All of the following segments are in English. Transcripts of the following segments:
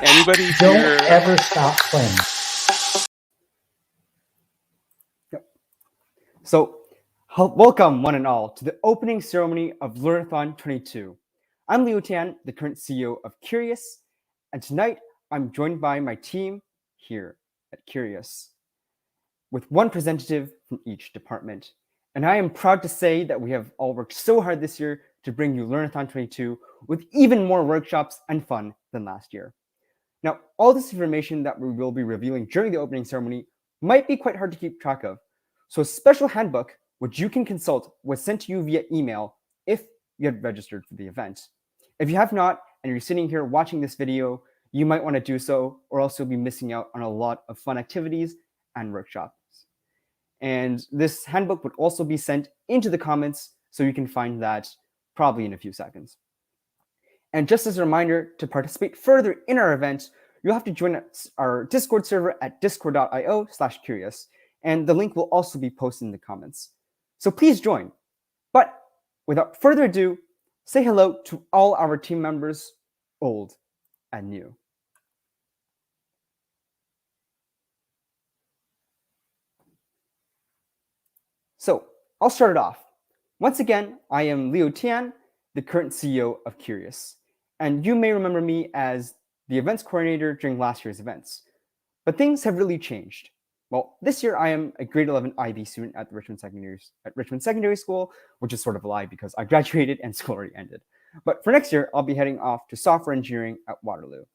Anybody Don't here? ever stop playing. So, welcome one and all to the opening ceremony of Learnathon22. I'm Liu Tian, the current CEO of Curious, and tonight I'm joined by my team here at Curious, with one representative from each department. And I am proud to say that we have all worked so hard this year to bring you Learnathon22 with even more workshops and fun than last year. Now, all this information that we will be revealing during the opening ceremony might be quite hard to keep track of. So a special handbook, which you can consult, was sent to you via email if you had registered for the event. If you have not, and you're sitting here watching this video, you might want to do so, or else you'll be missing out on a lot of fun activities and workshops. And this handbook would also be sent into the comments, so you can find that probably in a few seconds. And just as a reminder, to participate further in our event, you'll have to join our Discord server at discord.io/curious, and the link will also be posted in the comments. So please join. But without further ado, say hello to all our team members, old and new. So I'll start it off. Once again, I am Liu Tian, the current CEO of Curious. And you may remember me as the events coordinator during last year's events. But things have really changed. Well, this year I am a grade 11 IB student at Richmond Secondary School, which is sort of a lie because I graduated and school already ended. But for next year, I'll be heading off to software engineering at Waterloo.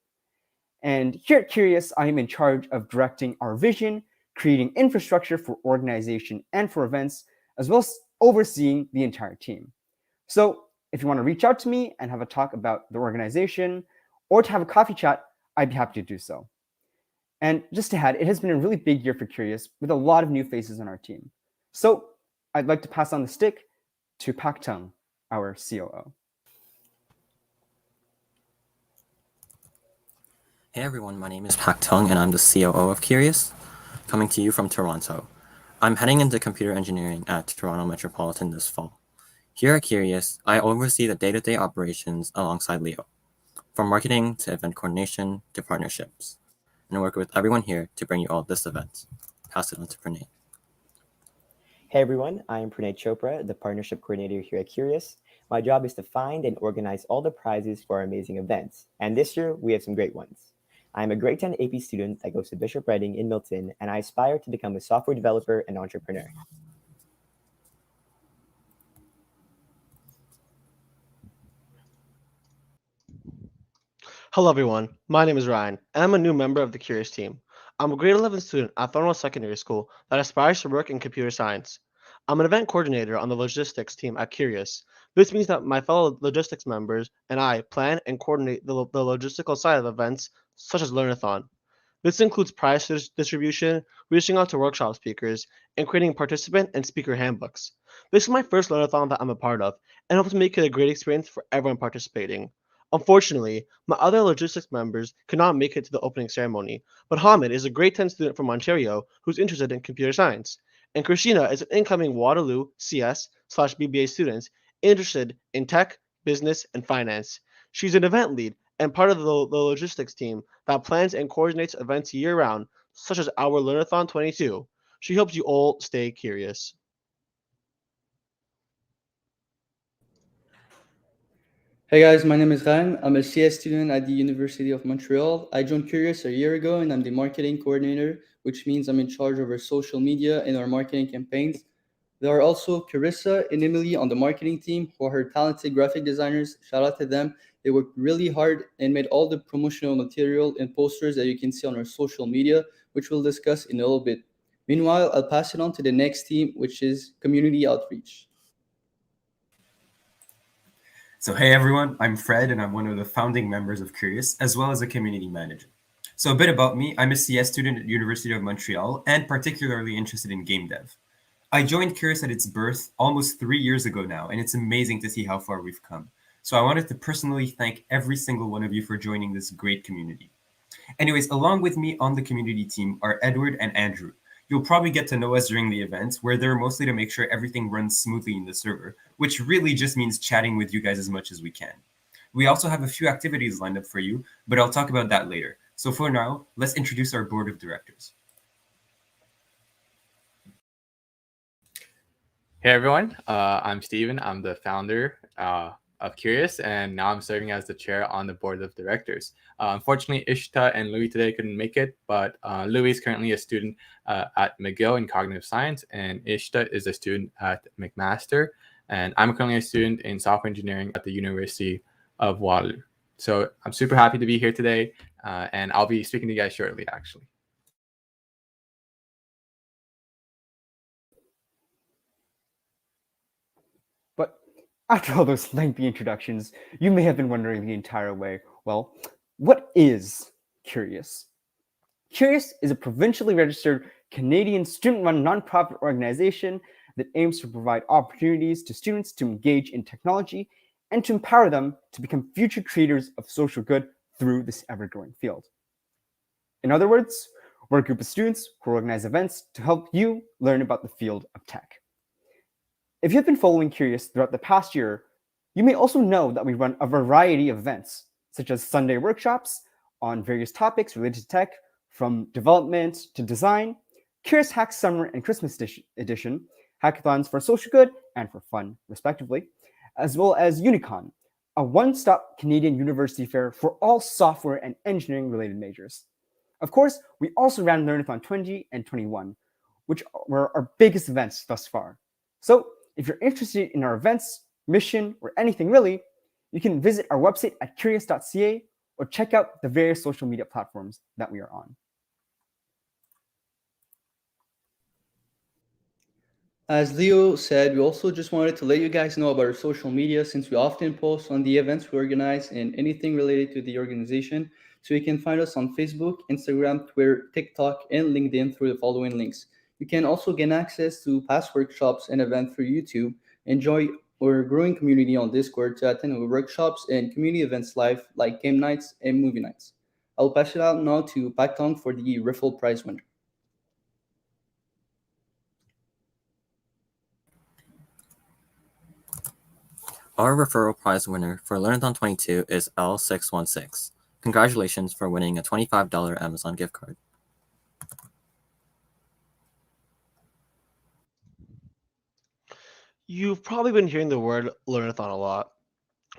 And here at Curious, I am in charge of directing our vision, creating infrastructure for organization and for events, as well as overseeing the entire team. So if you want to reach out to me and have a talk about the organization or to have a coffee chat, I'd be happy to do so. And just to add, it has been a really big year for Curious with a lot of new faces on our team. So I'd like to pass on the stick to Pak Tung, our COO. Hey everyone, my name is Pak Tung and I'm the COO of Curious, coming to you from Toronto. I'm heading into computer engineering at Toronto Metropolitan this fall. Here at Curious, I oversee the day-to-day operations alongside Leo, from marketing to event coordination to partnerships, and work with everyone here to bring you all this event. Pass it on to Pranay. Hey everyone, I am Pranay Chopra, the partnership coordinator here at Curious. My job is to find and organize all the prizes for our amazing events, and this year we have some great ones. I'm a grade 10 AP student that goes to Bishop Reading in Milton, and I aspire to become a software developer and entrepreneur. Hello everyone, my name is Ryan, and I'm a new member of the Curious team. I'm a grade 11 student at Thornwell Secondary School that aspires to work in computer science. I'm an event coordinator on the logistics team at Curious. This means that my fellow logistics members and I plan and coordinate the logistical side of events such as Learnathon. This includes prize distribution, reaching out to workshop speakers, and creating participant and speaker handbooks. This is my first Learnathon that I'm a part of, and hope to make it a great experience for everyone participating. Unfortunately, my other logistics members could not make it to the opening ceremony, but Hamid is a grade 10 student from Ontario who's interested in computer science, and Christina is an incoming Waterloo CS/BBA student interested in tech, business, and finance. She's an event lead and part of the logistics team that plans and coordinates events year-round, such as our Learnathon22. She hopes you all stay curious. Hey guys, my name is Ryan. I'm a CS student at the University of Montreal. I joined Curious a year ago and I'm the marketing coordinator, which means I'm in charge of our social media and our marketing campaigns. There are also Carissa and Emily on the marketing team who are talented graphic designers. Shout out to them. They worked really hard and made all the promotional material and posters that you can see on our social media, which we'll discuss in a little bit. Meanwhile, I'll pass it on to the next team, which is community outreach. So hey everyone, I'm Fred and I'm one of the founding members of Curious, as well as a community manager. So a bit about me, I'm a CS student at University of Montreal and particularly interested in game dev. I joined Curious at its birth almost 3 years ago now, and it's amazing to see how far we've come. So I wanted to personally thank every single one of you for joining this great community. Anyways, along with me on the community team are Edward and Andrew. You'll probably get to know us during the event, where they're mostly to make sure everything runs smoothly in the server, which really just means chatting with you guys as much as we can. We also have a few activities lined up for you, but I'll talk about that later. So for now, let's introduce our board of directors. Hey everyone, I'm Steven. I'm the founder of Curious, and now I'm serving as the chair on the board of directors. Unfortunately, Ishta and Louis today couldn't make it, but Louis is currently a student at McGill in cognitive science, and Ishta is a student at McMaster, and I'm currently a student in software engineering at the University of Waterloo. So I'm super happy to be here today, and I'll be speaking to you guys shortly, actually. But after all those lengthy introductions, you may have been wondering the entire way, well, what is Curious? Curious is a provincially registered Canadian student-run nonprofit organization that aims to provide opportunities to students to engage in technology and to empower them to become future creators of social good through this ever-growing field. In other words, we're a group of students who organize events to help you learn about the field of tech. If you've been following Curious throughout the past year, you may also know that we run a variety of events, such as Sunday workshops on various topics related to tech, from development to design, Curious Hacks Summer and Christmas Edition, hackathons for social good and for fun, respectively, as well as Unicon, a one-stop Canadian university fair for all software and engineering-related majors. Of course, we also ran Learnathon20 and 21, which were our biggest events thus far. So, if you're interested in our events, mission, or anything really, you can visit our website at curious.ca or check out the various social media platforms that we are on. As Leo said, we also just wanted to let you guys know about our social media since we often post on the events we organize and anything related to the organization. So you can find us on Facebook, Instagram, Twitter, TikTok, and LinkedIn through the following links. You can also gain access to past workshops and events through YouTube, enjoy our growing community on Discord to attend our workshops and community events live like game nights and movie nights. I'll pass it out now to Pak Tong for the Riffle Prize winner. Our referral prize winner for Learnathon22 is L616. Congratulations for winning a $25 Amazon gift card. You've probably been hearing the word Learnathon a lot,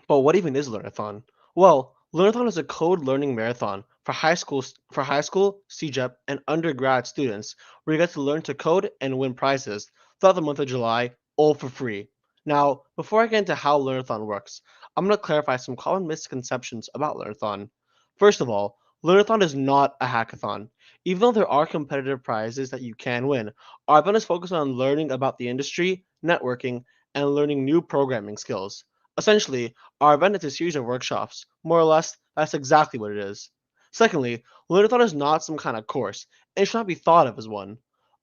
but what even is Learnathon? Well, Learnathon is a code learning marathon for high school, CGEP, and undergrad students, where you get to learn to code and win prizes throughout the month of July, all for free. Now, before I get into how Learnathon works, I'm going to clarify some common misconceptions about Learnathon. First of all, Learnathon is not a hackathon. Even though there are competitive prizes that you can win, our event is focused on learning about the industry, networking, and learning new programming skills. Essentially, our event is a series of workshops. More or less, that's exactly what it is. Secondly, Learnathon is not some kind of course, and it should not be thought of as one.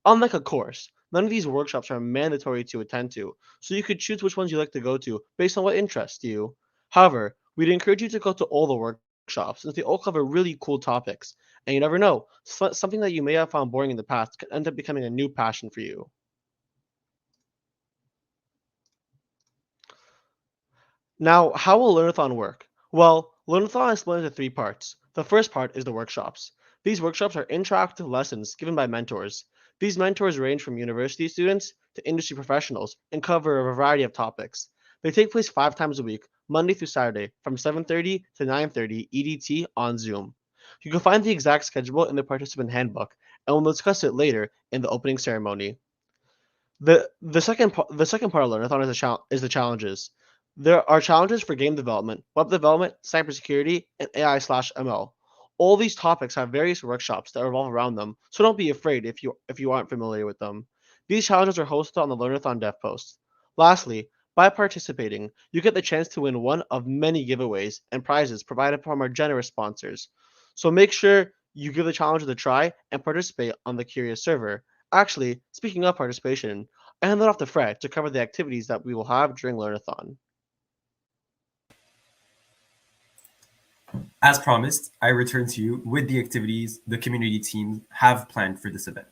Unlike a course, none of these workshops are mandatory to attend to, so you could choose which ones you like to go to based on what interests you. However, we'd encourage you to go to all the workshops since they all cover really cool topics, and you never know, something that you may have found boring in the past could end up becoming a new passion for you. Now, how will Learnathon work? Well, Learnathon is split into three parts. The first part is the workshops. These workshops are interactive lessons given by mentors. These mentors range from university students to industry professionals and cover a variety of topics. They take place 5 times a week, Monday through Saturday, from 7:30 to 9:30 EDT on Zoom. You can find the exact schedule in the participant handbook, and we'll discuss it later in the opening ceremony. The second part of Learnathon is the challenges. There are challenges for game development, web development, cybersecurity, and AI/ML. All these topics have various workshops that revolve around them, so don't be afraid if you aren't familiar with them. These challenges are hosted on the Learnathon dev post. Lastly, by participating, you get the chance to win one of many giveaways and prizes provided from our generous sponsors. So make sure you give the challenge a try and participate on the Curious server. Actually, speaking of participation, I hand it off to Fred to cover the activities that we will have during Learnathon. As promised, I return to you with the activities the community teams have planned for this event.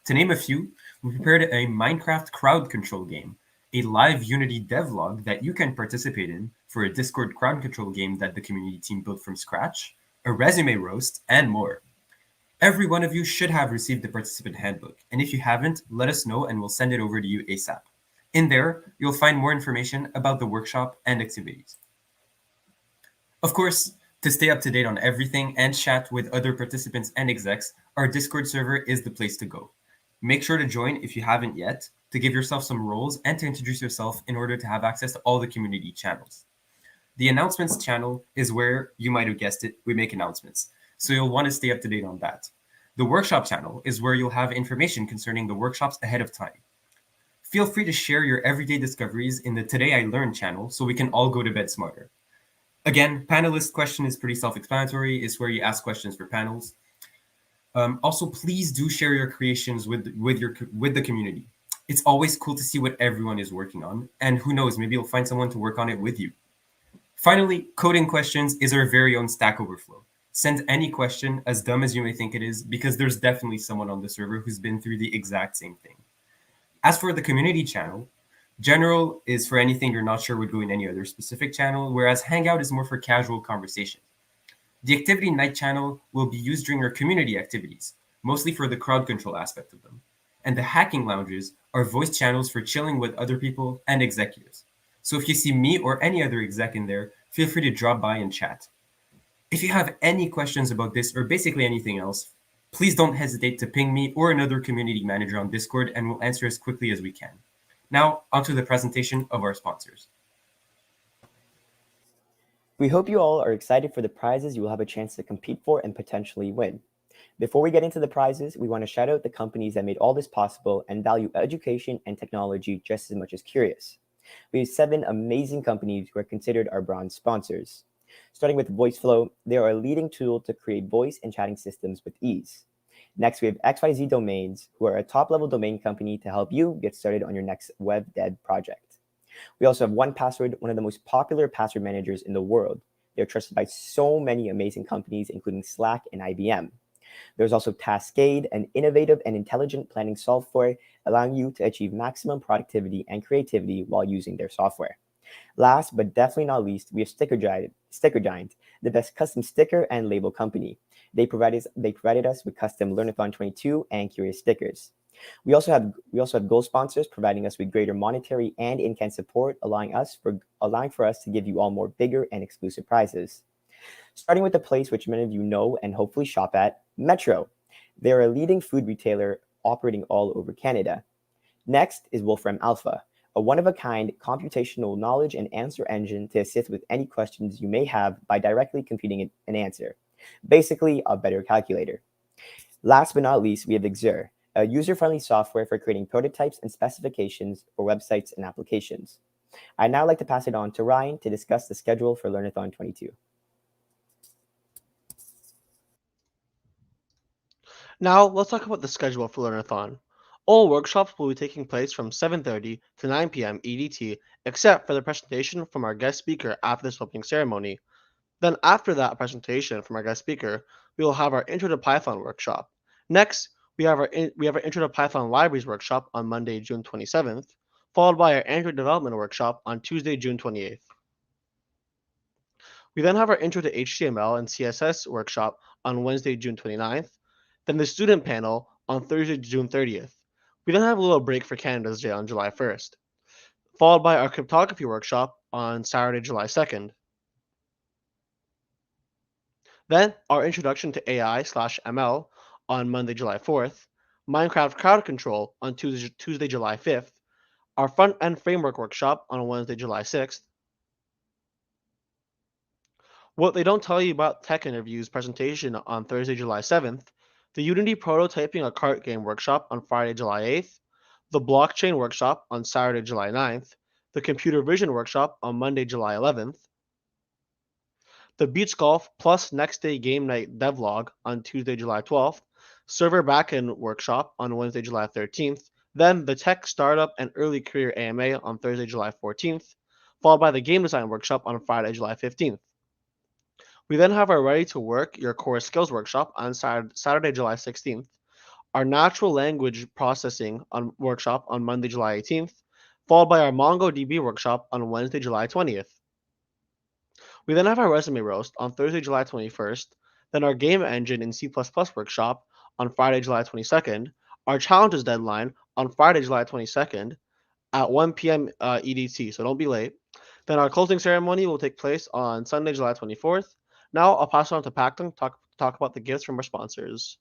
To name a few, we prepared a Minecraft crowd control game. a live Unity devlog that you can participate in for a Discord crowd control game that the community team built from scratch, a resume roast, and more. Every one of you should have received the participant handbook, and if you haven't, let us know and we'll send it over to you ASAP. In there, you'll find more information about the workshop and activities. Of course, to stay up to date on everything and chat with other participants and execs, our Discord server is the place to go. Make sure to join if you haven't yet, to give yourself some roles and to introduce yourself in order to have access to all the community channels. The announcements channel is where, you might have guessed it, we make announcements, so you'll want to stay up to date on that. The workshop channel is where you'll have information concerning the workshops ahead of time. Feel free to share your everyday discoveries in the Today I Learned channel so we can all go to bed smarter. Again, panelist question is pretty self-explanatory. It's where you ask questions for panels. Also, please do share your creations with the community. It's always cool to see what everyone is working on, and who knows, maybe you'll find someone to work on it with you. Finally, coding questions is our very own Stack Overflow. Send any question, as dumb as you may think it is, because there's definitely someone on the server who's been through the exact same thing. As for the community channel, General is for anything you're not sure would go in any other specific channel, whereas Hangout is more for casual conversation. The Activity Night channel will be used during our community activities, mostly for the crowd control aspect of them. And the Hacking Lounges are voice channels for chilling with other people and executives. So if you see me or any other exec in there, feel free to drop by and chat. If you have any questions about this or basically anything else, please don't hesitate to ping me or another community manager on Discord and we'll answer as quickly as we can. Now, onto the presentation of our sponsors. We hope you all are excited for the prizes you will have a chance to compete for and potentially win. Before we get into the prizes, we want to shout out the companies that made all this possible and value education and technology just as much as Curious. We have 7 amazing companies who are considered our bronze sponsors. Starting with VoiceFlow, they are a leading tool to create voice and chatting systems with ease. Next, we have XYZ Domains, who are a top-level domain company to help you get started on your next web dev project. We also have 1Password, one of the most popular password managers in the world. They're trusted by so many amazing companies, including Slack and IBM. There's also Taskade, an innovative and intelligent planning software allowing you to achieve maximum productivity and creativity while using their software. Last but definitely not least, we have Sticker Giant, the best custom sticker and label company. They provided us with custom Learnathon22 and Curious stickers. We also have gold sponsors providing us with greater monetary and in-kind support, allowing for us to give you all more bigger and exclusive prizes. Starting with the place which many of you know and hopefully shop at, Metro. They're a leading food retailer operating all over Canada. Next is Wolfram Alpha, a one-of-a-kind computational knowledge and answer engine to assist with any questions you may have by directly computing an answer. Basically, a better calculator. Last but not least, we have Exur, a user-friendly software for creating prototypes and specifications for websites and applications. I'd now like to pass it on to Ryan to discuss the schedule for Learnathon22. Now, let's talk about the schedule for Learnathon. All workshops will be taking place from 7:30 to 9 p.m. EDT, except for the presentation from our guest speaker after this opening ceremony. Then after that presentation from our guest speaker, we will have our Intro to Python workshop. Next, we have our Intro to Python Libraries workshop on Monday, June 27th, followed by our Android Development workshop on Tuesday, June 28th. We then have our Intro to HTML and CSS workshop on Wednesday, June 29th, then the student panel on Thursday, June 30th. We then have a little break for Canada's Day on July 1st, followed by our cryptography workshop on Saturday, July 2nd. Then our introduction to AI/ML on Monday, July 4th, Minecraft crowd control on Tuesday, July 5th, our front-end framework workshop on Wednesday, July 6th. What they don't tell you about tech interviews presentation on Thursday, July 7th, the Unity prototyping a cart game workshop on Friday, July 8th, the blockchain workshop on Saturday, July 9th, the computer vision workshop on Monday, July 11th, the beach golf plus next day game night devlog on Tuesday, July 12th, server backend workshop on Wednesday, July 13th, then the tech startup and early career AMA on Thursday, July 14th, followed by the game design workshop on Friday, July 15th. We then have our Ready to Work Your Core Skills workshop on Saturday, July 16th, our natural language processing workshop on Monday, July 18th, followed by our MongoDB workshop on Wednesday, July 20th. We then have our resume roast on Thursday, July 21st, then our game engine in C++ workshop on Friday, July 22nd, our challenges deadline on Friday, July 22nd at 1 p.m. EDT, so don't be late. Then our closing ceremony will take place on Sunday, July 24th. Now I'll pass it on to Pactung to talk about the gifts from our sponsors.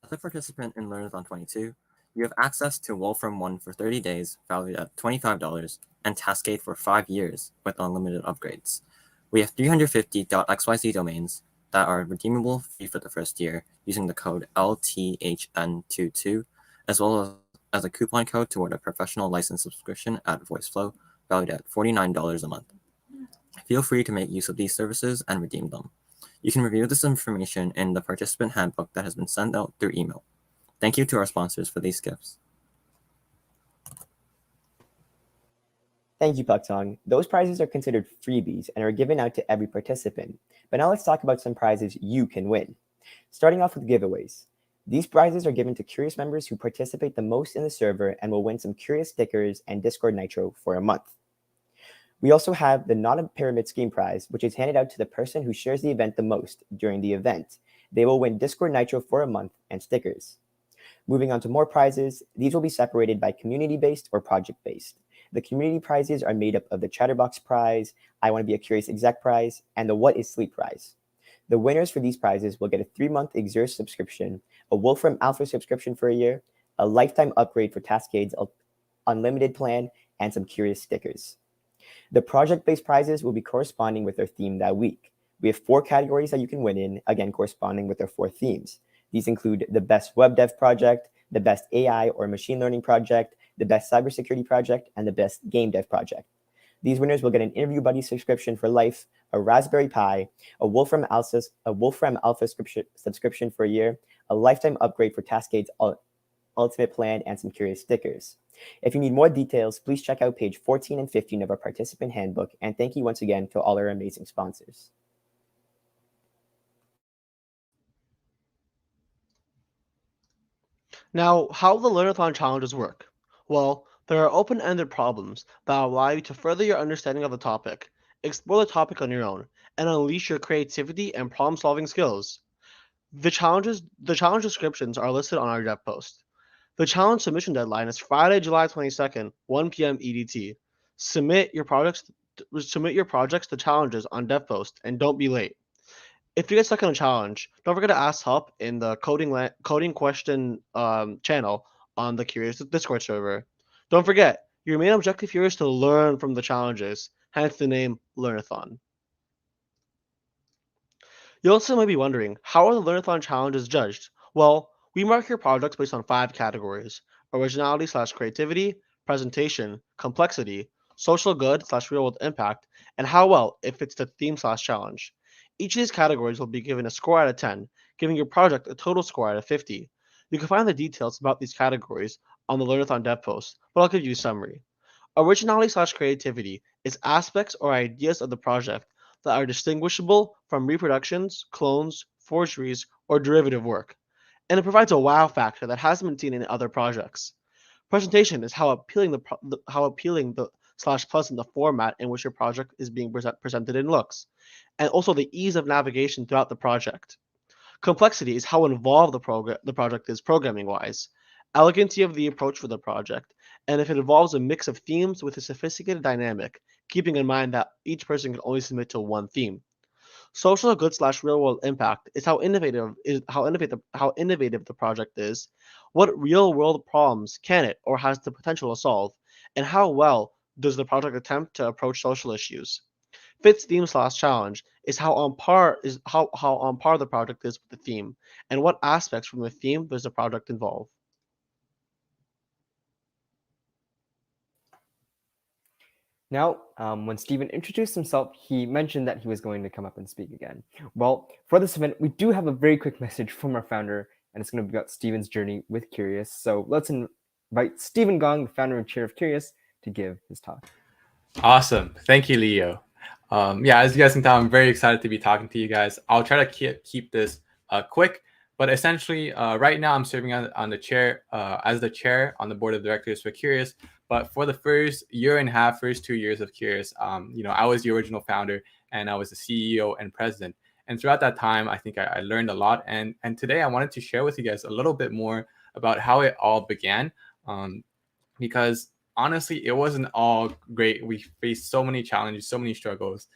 As a participant in Learnathon22, you have access to Wolfram 1 for 30 days, valued at $25, and Tascade for 5 years with unlimited upgrades. We have 350 .xyz domains that are redeemable free for the first year using the code LTHN22, as well as a coupon code toward a professional license subscription at VoiceFlow, valued at $49 a month. Feel free to make use of these services and redeem them. You can review this information in the participant handbook that has been sent out through email. Thank you to our sponsors for these gifts. Thank you, Pactung. Those prizes are considered freebies and are given out to every participant. But now let's talk about some prizes you can win. Starting off with giveaways. These prizes are given to Curious members who participate the most in the server and will win some Curious stickers and Discord Nitro for a month. We also have the Not a Pyramid Scheme prize, which is handed out to the person who shares the event the most during the event. They will win Discord Nitro for a month and stickers. Moving on to more prizes, these will be separated by community-based or project-based. The community prizes are made up of the Chatterbox prize, I Want to Be a Curious Exec prize, and the What is Sleep prize. The winners for these prizes will get a 3-month Exerce subscription, a Wolfram Alpha subscription for a year, a lifetime upgrade for Tascade's unlimited plan, and some Curious stickers. The project-based prizes will be corresponding with their theme that week. We have 4 categories that you can win in, again corresponding with their 4 themes. These include the best web dev project, the best AI or machine learning project, the best cybersecurity project, and the best game dev project. These winners will get an Interview Buddy subscription for life, a Raspberry Pi, a Wolfram Alpha subscription for a year, a lifetime upgrade for Tascade's Ultimate Plan, and some Curious stickers. If you need more details, please check out page 14 and 15 of our participant handbook, and thank you once again to all our amazing sponsors. Now, how the Learnathon challenges work? Well, there are open-ended problems that allow you to further your understanding of the topic, explore the topic on your own, and unleash your creativity and problem-solving skills. The challenge descriptions are listed on our dev post. The challenge submission deadline is Friday, July 22nd, 1 p.m. EDT. Submit your projects to challenges on dev post, and don't be late. If you get stuck on a challenge, don't forget to ask help in the coding question channel on the Curious Discord server. Don't forget, your main objective here is to learn from the challenges, hence the name Learnathon. You also might be wondering, how are the Learnathon challenges judged? Well, we mark your projects based on 5 categories: originality/creativity, presentation, complexity, social good/real-world impact, and how well it fits the theme/challenge. Each of these categories will be given a score out of 10, giving your project a total score out of 50. You can find the details about these categories on the Learnathon dev post, but I'll give you a summary. Originality/creativity is aspects or ideas of the project that are distinguishable from reproductions, clones, forgeries, or derivative work, and it provides a wow factor that hasn't been seen in other projects. Presentation is how appealing the slash pleasant the format in which your project is being presented in looks, and also the ease of navigation throughout the project. Complexity is how involved the project is programming-wise, elegancy of the approach for the project, and if it involves a mix of themes with a sophisticated dynamic, keeping in mind that each person can only submit to one theme. Social good/real-world impact is how innovative the project is, what real-world problems can it or has the potential to solve, and how well does the project attempt to approach social issues. Fits theme/challenge is how on par the project is with the theme, and what aspects from the theme does the project involve. Now, when Steven introduced himself, he mentioned that he was going to come up and speak again. Well, for this event, we do have a very quick message from our founder, and it's going to be about Steven's journey with Curious. So let's invite Steven Gong, the founder and chair of Curious, to give his talk. Awesome. Thank you, Leo. Yeah, as you guys can tell, I'm very excited to be talking to you guys. I'll try to keep this quick, But essentially, right now I'm serving on the chair as the chair on the board of directors for Curious. But for the first year and a half, first 2 years of Curious, I was the original founder and I was the CEO and president. And throughout that time, I think I learned a lot. And today I wanted to share with you guys a little bit more about how it all began, because honestly, it wasn't all great. We faced so many challenges, so many struggles.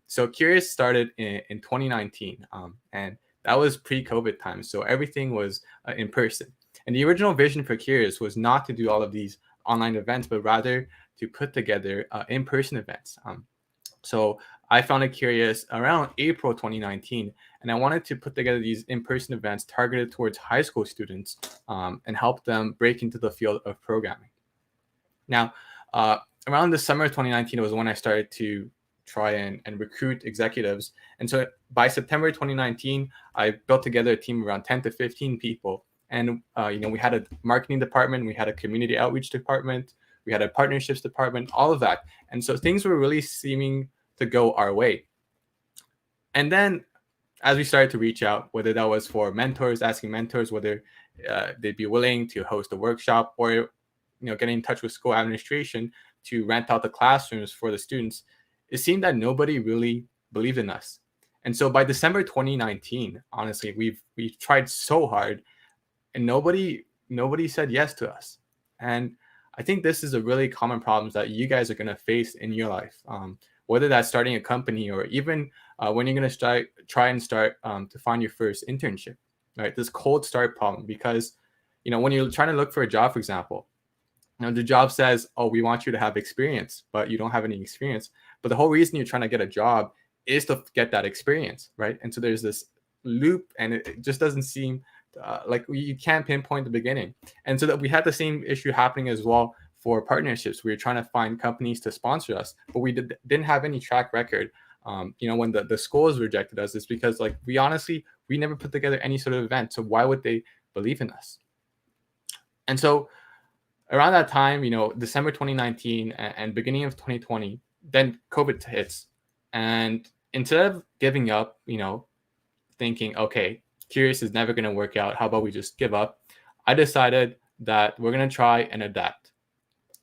So Curious started in 2019, and that was pre-COVID time. So everything was in person. And the original vision for Curious was not to do all of these online events, but rather to put together in-person events. So I founded Curious around April 2019, and I wanted to put together these in-person events targeted towards high school students and help them break into the field of programming. Now, around the summer of 2019 was when I started to try and recruit executives. And so by September 2019, I built together a team of around 10 to 15 people. And, we had a marketing department, we had a community outreach department, we had a partnerships department, all of that. And so things were really seeming to go our way. And then as we started to reach out, whether that was for mentors, asking mentors whether they'd be willing to host a workshop, or getting in touch with school administration to rent out the classrooms for the students, it seemed that nobody really believed in us. And so by December 2019, honestly, we've tried so hard and nobody said yes to us. And I think this is a really common problem that you guys are going to face in your life, whether that's starting a company or even when you're going to try to find your first internship, right? This cold start problem, because when you're trying to look for a job, for example, the job says, oh, we want you to have experience, but you don't have any experience. But the whole reason you're trying to get a job is to get that experience, right? And so there's this loop, and it just doesn't seem like you can't pinpoint the beginning. And so that we had the same issue happening as well for partnerships. We were trying to find companies to sponsor us, but we didn't have any track record. When the schools rejected us, it's because we never put together any sort of event. So why would they believe in us? And so around that time, December 2019 and beginning of 2020, then COVID hits. And instead of giving up, thinking, okay, Curious is never going to work out, how about we just give up? I decided that we're going to try and adapt.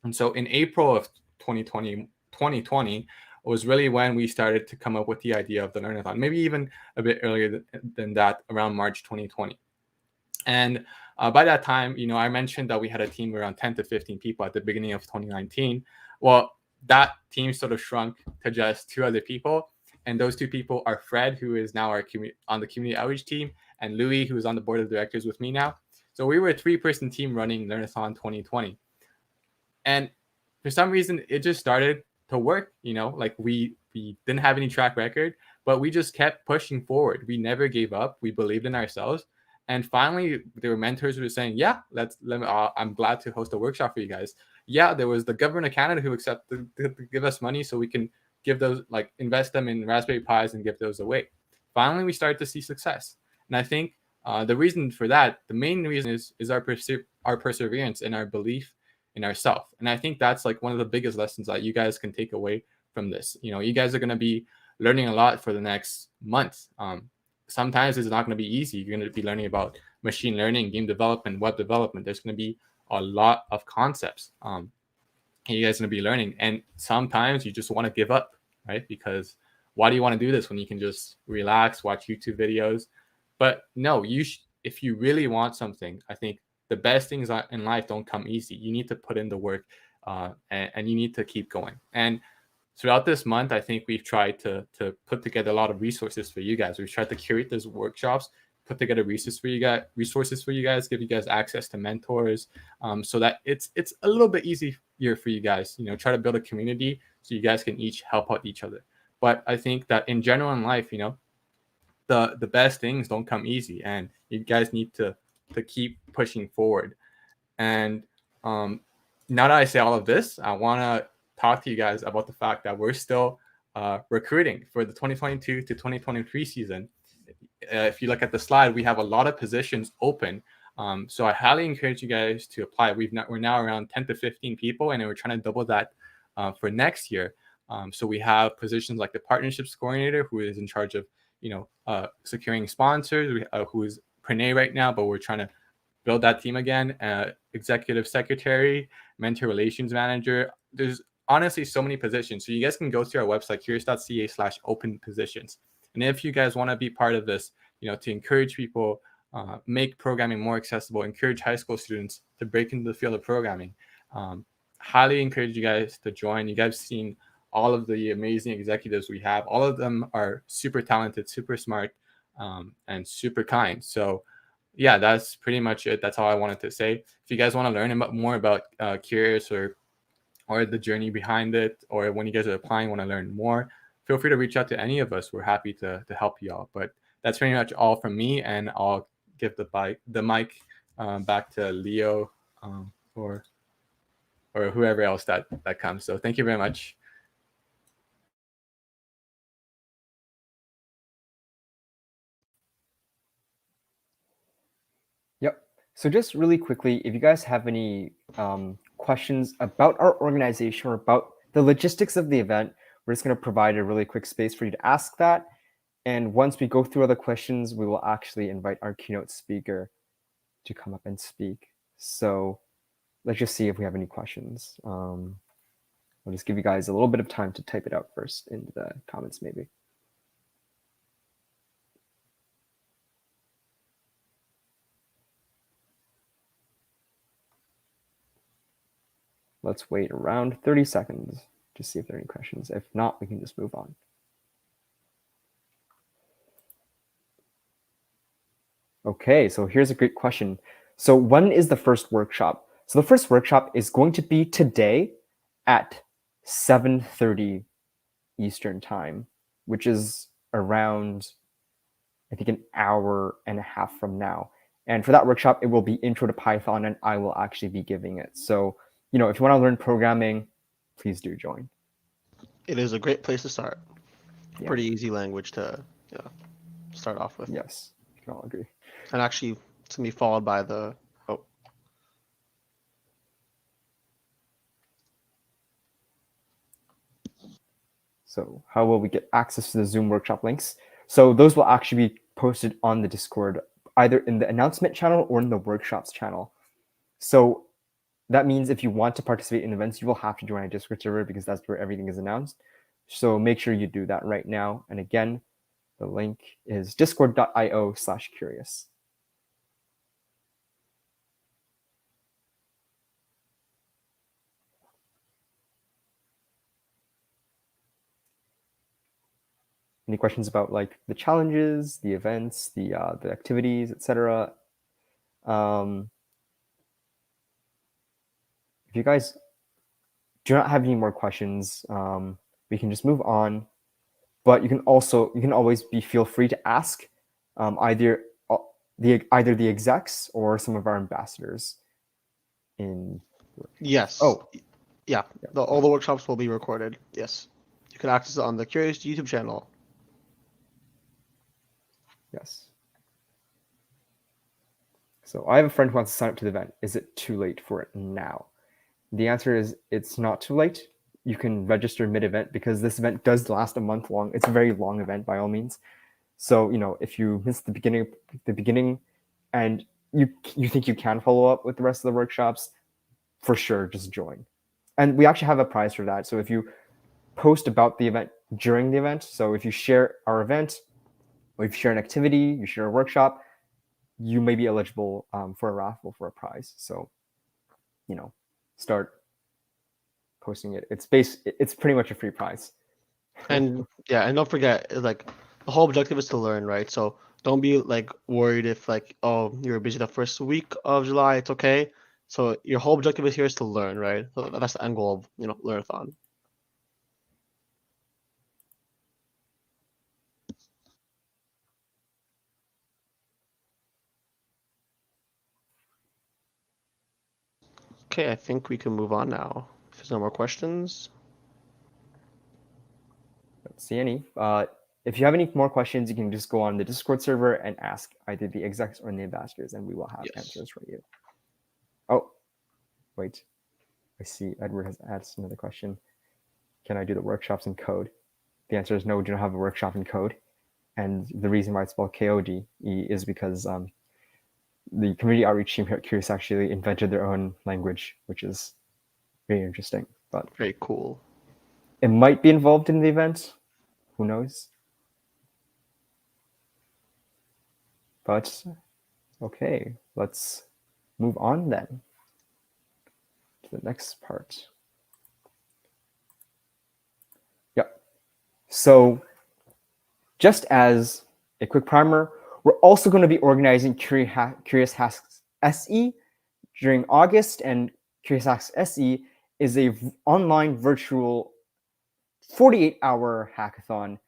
And so in April of 2020 was really when we started to come up with the idea of the Learnathon, maybe even a bit earlier than that, around March 2020. And by that time, I mentioned that we had a team of around 10 to 15 people at the beginning of 2019. Well, that team sort of shrunk to just 2 other people. And those 2 people are Fred, who is now on the community outreach team, and Louis, who is on the board of directors with me now. So we were a 3-person team running Learnathon 2020. And for some reason, it just started to work. We didn't have any track record, but we just kept pushing forward. We never gave up. We believed in ourselves. And finally, there were mentors who were saying, yeah, I'm glad to host a workshop for you guys. Yeah, there was the government of Canada who accepted to give us money so we can give those, invest them in Raspberry Pis and give those away. Finally, we started to see success. And I think the reason for that, the main reason is our perseverance and our belief in ourselves. And I think that's one of the biggest lessons that you guys can take away from this. You guys are going to be learning a lot for the next month. Sometimes it's not going to be easy. You're going to be learning about machine learning, game development, web development. There's going to be a lot of concepts you guys are going to be learning. And sometimes you just want to give up, right? Because why do you want to do this when you can just relax, watch YouTube videos? But no, if you really want something, I think the best things in life don't come easy. You need to put in the work and you need to keep going. And throughout this month, I think we've tried to put together a lot of resources for you guys. We've tried to curate those workshops, put together resources for you guys, give you guys access to mentors, so that it's a little bit easier for you guys. Try to build a community so you guys can each help out each other. But I think that in general in life, the best things don't come easy, and you guys need to keep pushing forward. And now that I say all of this, I want to talk to you guys about the fact that we're still recruiting for the 2022 to 2023 season. If you look at the slide, we have a lot of positions open. So I highly encourage you guys to apply. We're now around 10 to 15 people, and we're trying to double that for next year. So we have positions like the partnerships coordinator, who is in charge of securing sponsors, who is Pranay right now, but we're trying to build that team again. Executive secretary, mentor relations manager. There's honestly so many positions. So you guys can go to our website, curious.ca/open positions. And if you guys want to be part of this, to encourage people, make programming more accessible, encourage high school students to break into the field of programming, highly encourage you guys to join. You guys have seen all of the amazing executives we have. All of them are super talented, super smart, and super kind. So yeah, that's pretty much it. That's all I wanted to say. If you guys want to learn more about Curious or the journey behind it, or when you guys are applying, want to learn more, feel free to reach out to any of us. We're happy to help you all. But that's pretty much all from me, and I'll give the mic back to Leo or whoever else that comes. So thank you very much. Yep. So just really quickly, if you guys have any questions about our organization or about the logistics of the event, we're just going to provide a really quick space for you to ask that. And once we go through other questions, we will actually invite our keynote speaker to come up and speak. So let's just see if we have any questions. I'll just give you guys a little bit of time to type it out first in the comments, maybe. Let's wait around 30 seconds to see if there are any questions. If not, we can just move on. Okay, so here's a great question. So when is the first workshop? So the first workshop is going to be today at 7:30 Eastern time, which is around, I think, an hour and a half from now. And for that workshop, it will be Intro to Python, and I will actually be giving it. So, if you want to learn programming, please do join. It is a great place to start. Yeah. Pretty easy language to start off with. Yes, we can all agree. And actually, it's going to be followed by the... So how will we get access to the Zoom workshop links? So those will actually be posted on the Discord, either in the announcement channel or in the workshops channel. So that means if you want to participate in events, you will have to join a Discord server because that's where everything is announced. So make sure you do that right now. And again, the link is discord.io/curious. Any questions about like the challenges, the events, the activities, etc.? If you guys do not have any more questions, we can just move on. But you can always feel free to ask either the execs or some of our ambassadors. Yes. Oh, yeah. All the workshops will be recorded. Yes, you can access it on the Curious YouTube channel. Yes. So I have a friend who wants to sign up to the event. Is it too late for it now? The answer is it's not too late. You can register mid-event because this event does last a month long. It's a very long event by all means. So, if you miss the beginning and you think you can follow up with the rest of the workshops, for sure, just join. And we actually have a prize for that. So if you post about the event during the event, so if you share our event, or if you share an activity, you share a workshop, you may be eligible for a raffle for a prize. So, start posting it. It's pretty much a free prize. And don't forget, like, the whole objective is to learn, right? So don't be like worried if like, oh, you're busy the first week of July. It's okay. So your whole objective is here is to learn, right? So that's the end goal of Learnathon. Okay, I think we can move on now. If there's no more questions. Don't see any. If you have any more questions, you can just go on the Discord server and ask either the execs or the ambassadors, and we will have answers for you. Oh, wait. I see Edward has asked another question. Can I do the workshops in code? The answer is no, we do not have a workshop in code. And the reason why it's spelled KODE is because the community outreach team here at Curious actually invented their own language, which is very interesting. But Very cool. it might be involved in the event. Who knows? But okay, let's move on then to the next part. Yep. So just as a quick primer, we're also going to be organizing Curious Asks SE during August, and Curious Asks SE is a online virtual 48-hour hackathon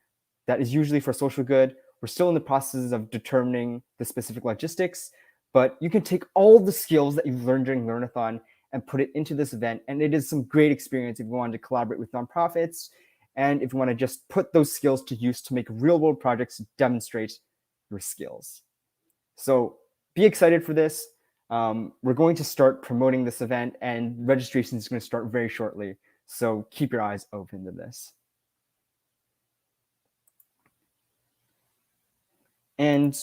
that is usually for social good. We're still in the process of determining the specific logistics, but you can take all the skills that you've learned during Learnathon and put it into this event. And it is some great experience if you want to collaborate with nonprofits and if you want to just put those skills to use to make real-world projects to demonstrate your skills. So be excited for this. We're going to start promoting this event, and registration is going to start very shortly. So keep your eyes open to this. And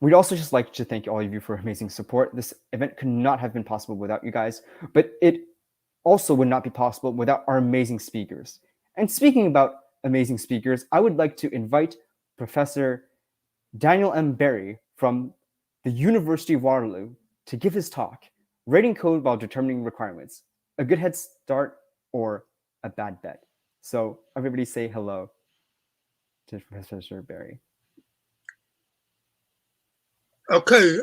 we'd also just like to thank all of you for amazing support. This event could not have been possible without you guys, but it also would not be possible without our amazing speakers. And speaking about amazing speakers, I would like to invite Professor Daniel M. Berry from the University of Waterloo to give his talk, Rating Code While Determining Requirements, a good head start or a bad bet. So everybody say hello to Professor Berry. Okay,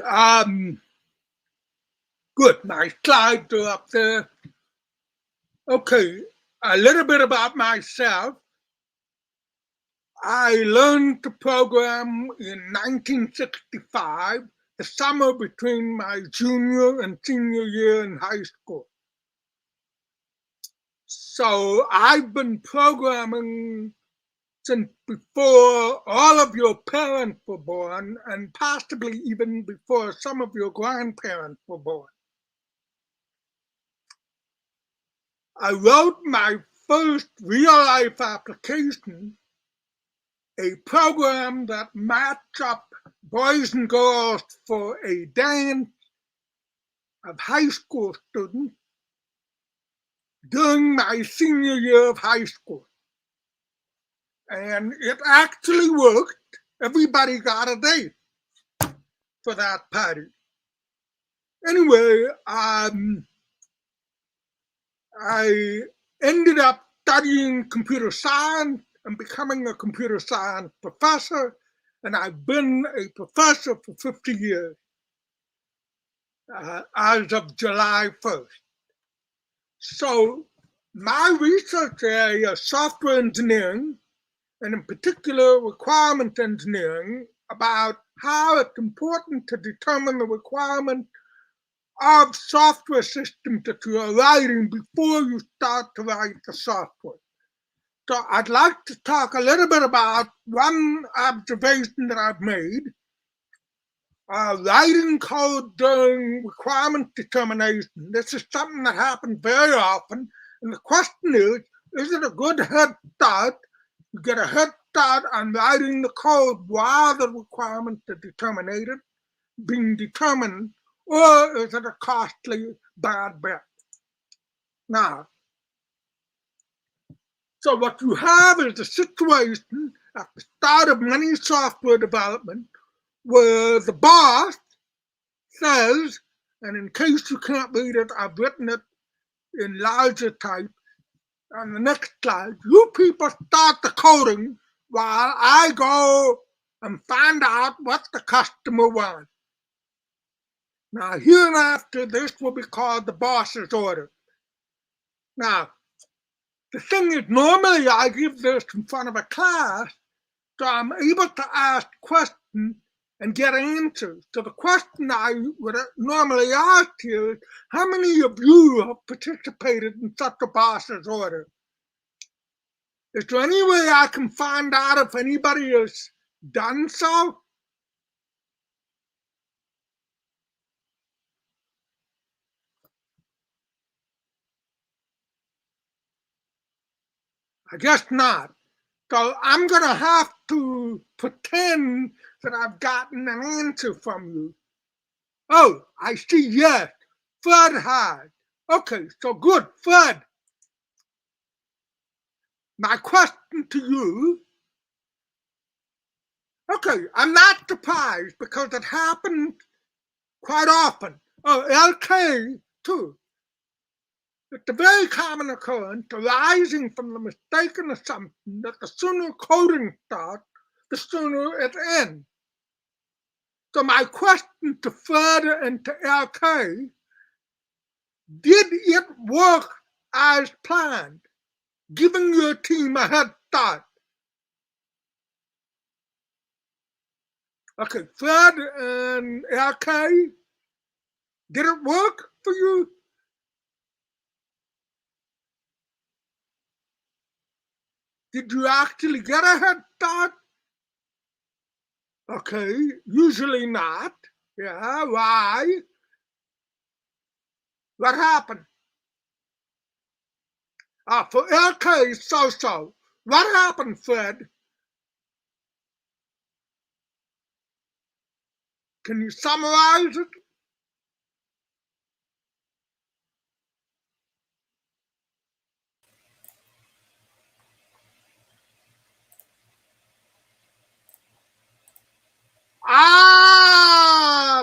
good. My slides are up there. Okay, a little bit about myself. I learned to program in 1965, the summer between my junior and senior year in high school. So I've been programming since before all of your parents were born, and possibly even before some of your grandparents were born. I wrote my first real-life application, a program that matched up boys and girls for a dance of high school students during my senior year of high school. And it actually worked. Everybody got a date for that party. Anyway, I ended up studying computer science and becoming a computer science professor, and I've been a professor for 50 years as of July 1st. So my research area is software engineering, and in particular requirement engineering, about how it's important to determine the requirement of software systems that you are writing before you start to write the software. So I'd like to talk a little bit about one observation that I've made. Writing code during requirement determination. This is something that happens very often. And the question is it a good head start? You get a head start on writing the code while the requirements are being determined, or is it a costly bad bet? Now, so what you have is a situation at the start of many software development where the boss says, and in case you can't read it, I've written it in larger type on the next slide, you people start the coding while I go and find out what the customer wants. Now, hereafter, this will be called the boss's order. Now, the thing is, normally I give this in front of a class, so I'm able to ask questions and get answers. So the question I would normally ask here is, how many of you have participated in such a boss's order? Is there any way I can find out if anybody has done so? I guess not. So I'm going to have to pretend that I've gotten an answer from you. Oh, I see, yes. Fred has. Okay, so good, Fred. My question to you, okay, I'm not surprised because it happens quite often. Oh, LK too. It's a very common occurrence arising from the mistaken assumption that the sooner coding starts, the sooner it ends. So my question to Fred and to LK, did it work as planned, giving your team a head start? Okay, Fred and LK, did it work for you? Did you actually get a head start? Okay, usually not. Yeah, why? What happened? For LK, so. What happened, Fred? Can you summarize it?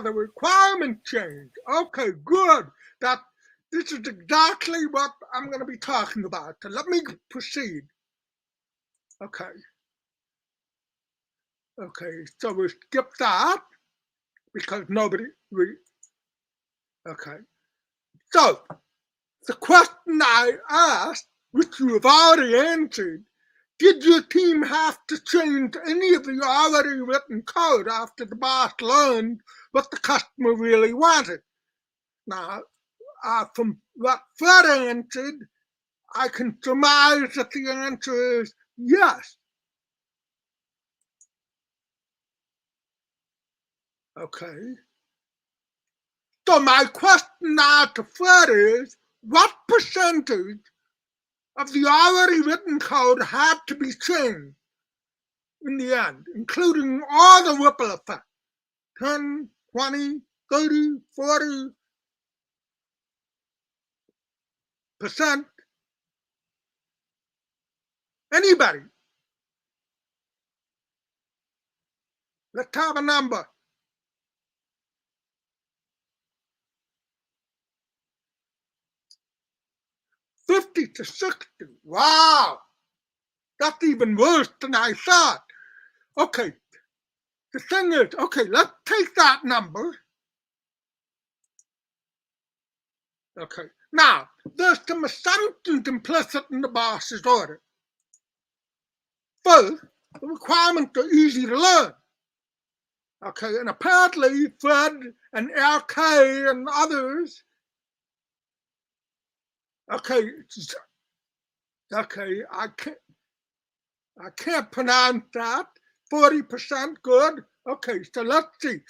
The requirement change. Okay, good. This is exactly what I'm going to be talking about. So let me proceed. Okay. Okay, so we skip that because okay. So the question I asked, which you have already answered, did your team have to change any of the already written code after the boss learned what the customer really wanted? Now, from what Fred answered, I can surmise that the answer is yes. Okay. So my question now to Fred is, what percentage of the already written code had to be changed in the end, including all the ripple effects? 10, 20, 30, 40%? Anybody? Let's have a number. 50 to 60. Wow. That's even worse than I thought. Okay. The thing is, okay, let's take that number. Okay. Now, there's some assumptions implicit in the boss's order. First, the requirements are easy to learn. Okay, and apparently Fred and LK and others, okay, I can't pronounce that. 40% good. Okay, so let's see.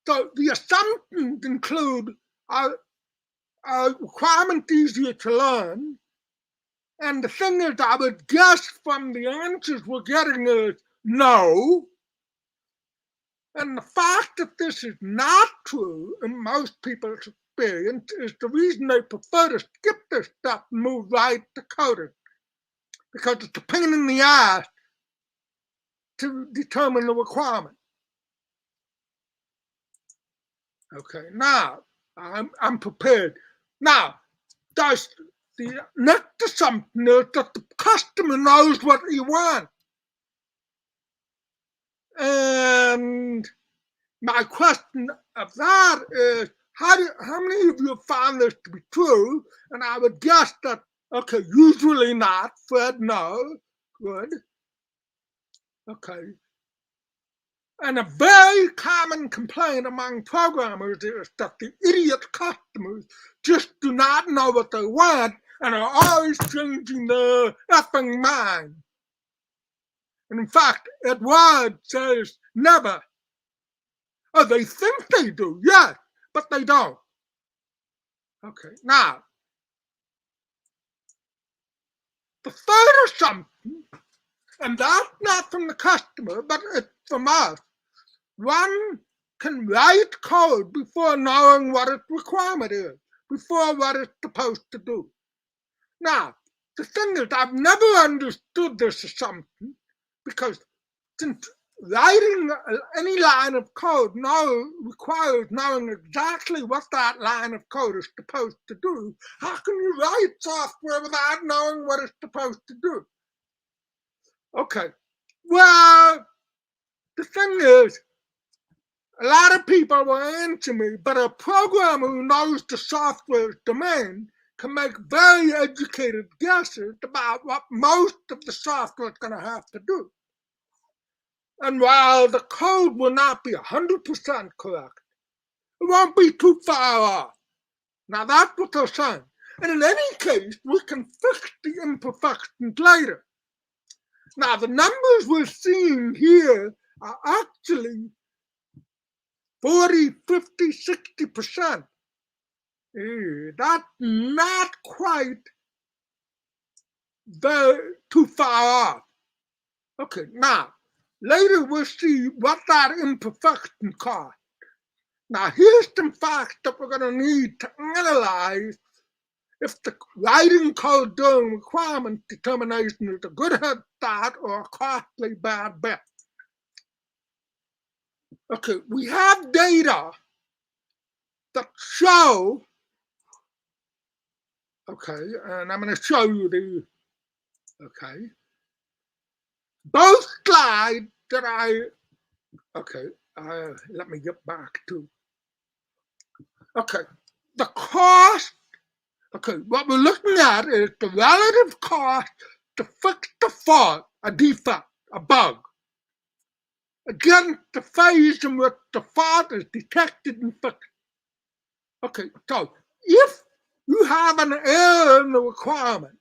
So the assumptions include a requirement easier to learn. And the thing is, I would guess from the answers we're getting is no. And the fact that this is not true in most people's experience is the reason they prefer to skip this stuff and move right to coding. Because it's a pain in the ass to determine the requirement. Okay, now I'm prepared. Now, the next assumption is that the customer knows what he wants. And my question of that is, how many of you have found this to be true? And I would guess that, okay, usually not. Fred, no. Good. Okay. And a very common complaint among programmers is that the idiot customers just do not know what they want and are always changing their effing mind. And in fact, Edward says never. Oh, they think they do, yes, but they don't. Okay, now, the third assumption, and that's not from the customer, but it's from us. One can write code before knowing what its requirement is, before what it's supposed to do. Now, the thing is, I've never understood this assumption because since writing any line of code requires knowing exactly what that line of code is supposed to do, how can you write software without knowing what it's supposed to do? Okay, well, the thing is, a lot of people will answer me, but a programmer who knows the software's domain can make very educated guesses about what most of the software is going to have to do. And while the code will not be 100% correct, it won't be too far off. Now that's what they're saying. And in any case, we can fix the imperfections later. Now the numbers we're seeing here are actually 40, 50, 60%. That's not quite too far off. Okay, now, later we'll see what that imperfection costs. Now, here's some facts that we're going to need to analyze if the writing code during requirement determination is a good head start or a costly bad bet. Okay, we have data that show, okay, and I'm going to show you both slides that let me get back to, the cost, what we're looking at is the relative cost to fix the fault, a defect, a bug, against the phase in which the fault is detected and fixed. Okay, so if you have an error in the requirement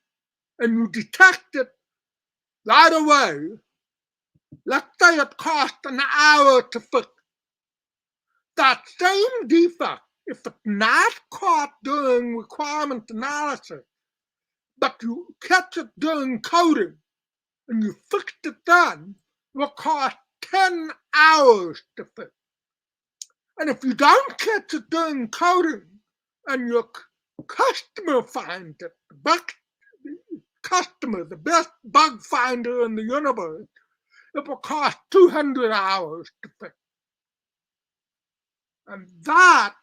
and you detect it right away, let's say it costs an hour to fix. That same defect, if it's not caught during requirement analysis, but you catch it during coding and you fixed it then, will cost 10 hours to fix. And if you don't catch it during coding and your customer finds it, the best bug finder in the universe, it will cost 200 hours to fix. And that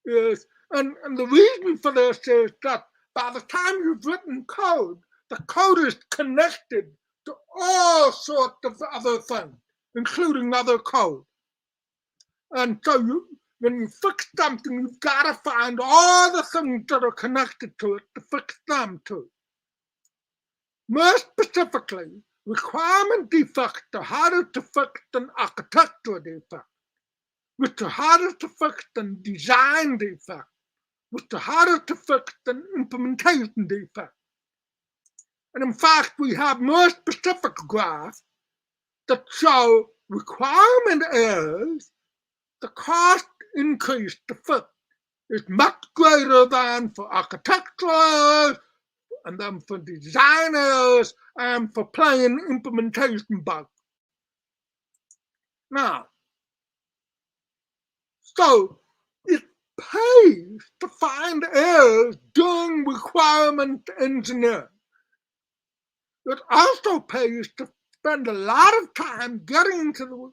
is, and the reason for this is that by the time you've written code, the code is connected to all sorts of other things, including other code. And so when you fix something, you've got to find all the things that are connected to it to fix them too. More specifically, requirement defects are harder to fix than architectural defects, which are harder to fix than design defects, which are harder to fix than implementation defects. And in fact, we have more specific graphs that show requirement errors, the cost increase to fix is much greater than for architectural errors, and then for design errors, and for plain implementation bugs. Now, so it pays to find errors during requirement engineering. It also pays to spend a lot of time getting to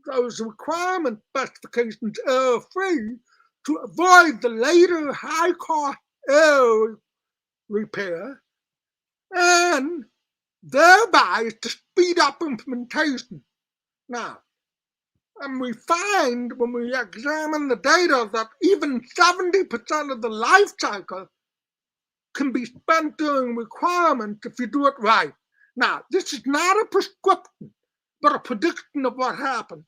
those requirement specifications error-free to avoid the later high-cost error repair, and thereby to speed up implementation. Now, and we find when we examine the data that even 70% of the life cycle can be spent during requirement if you do it right. Now, this is not a prescription, but a prediction of what happened.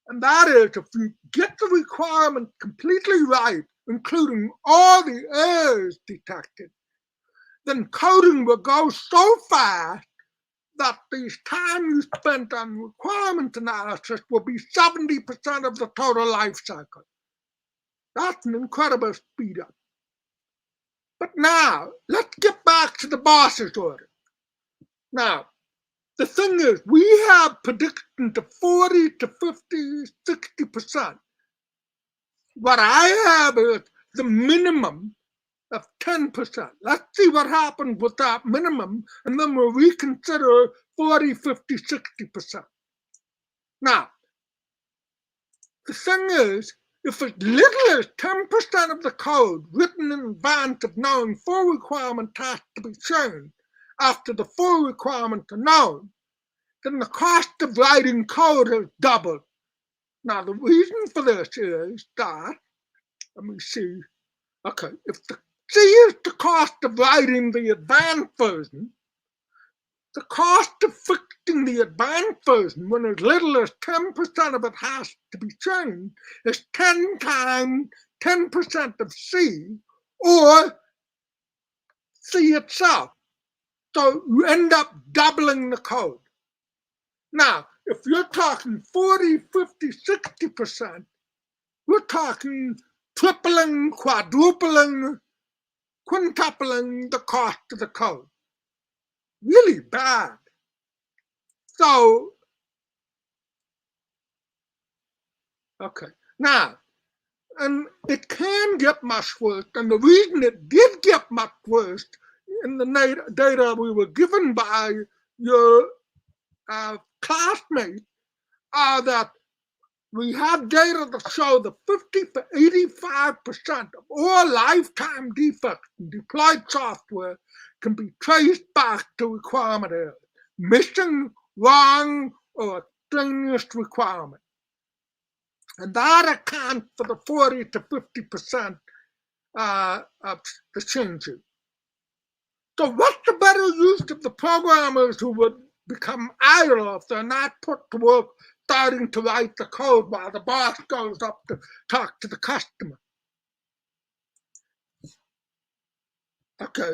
And that is, if you get the requirement completely right, including all the errors detected, then coding will go so fast that the time you spent on requirement analysis will be 70% of the total life cycle. That's an incredible speed up. But now, let's get back to the boss's order. Now, the thing is, we have predictions of 40 to 50, 60%. what I have is the minimum of 10%. Let's see what happens with that minimum, and then we'll reconsider 40, 50, 60%. Now, the thing is, if as little as 10% of the code written in advance of knowing full requirement has to be shown after the full requirements are known, then the cost of writing code has doubled. Now, the reason for this is that, let me see, okay, if the C is the cost of writing the advanced version, the cost of fixing the advanced version when as little as 10% of it has to be changed is 10 times 10% of C, or C itself. So you end up doubling the code. Now, if you're talking 40, 50, 60%, we're talking tripling, quadrupling, quintupling the cost of the code. Really bad. So, okay. Now, and it can get much worse, and the reason it did get much worse in the data we were given by your classmates are that we have data that show that 50 to 85% of all lifetime defects in deployed software can be traced back to requirement errors, missing, wrong, or extraneous requirement. And that accounts for the 40 to 50% of the changes. So what's the better use of the programmers who would become idle if they're not put to work starting to write the code while the boss goes up to talk to the customer? Okay.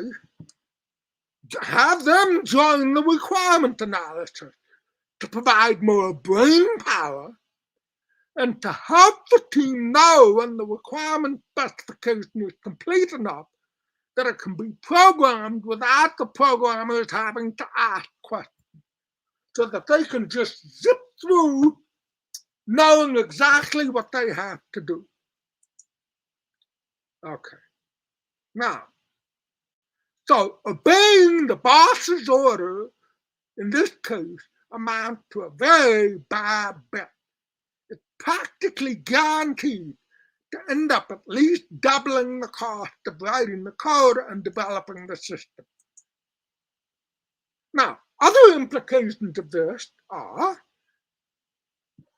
Have them join the requirement analysis to provide more brain power and to help the team know when the requirement specification is complete enough that it can be programmed without the programmers having to ask questions, so that they can just zip through knowing exactly what they have to do. Okay. Now, so obeying the boss's order in this case amounts to a very bad bet. It's practically guaranteed to end up at least doubling the cost of writing the code and developing the system. Now, other implications of this are,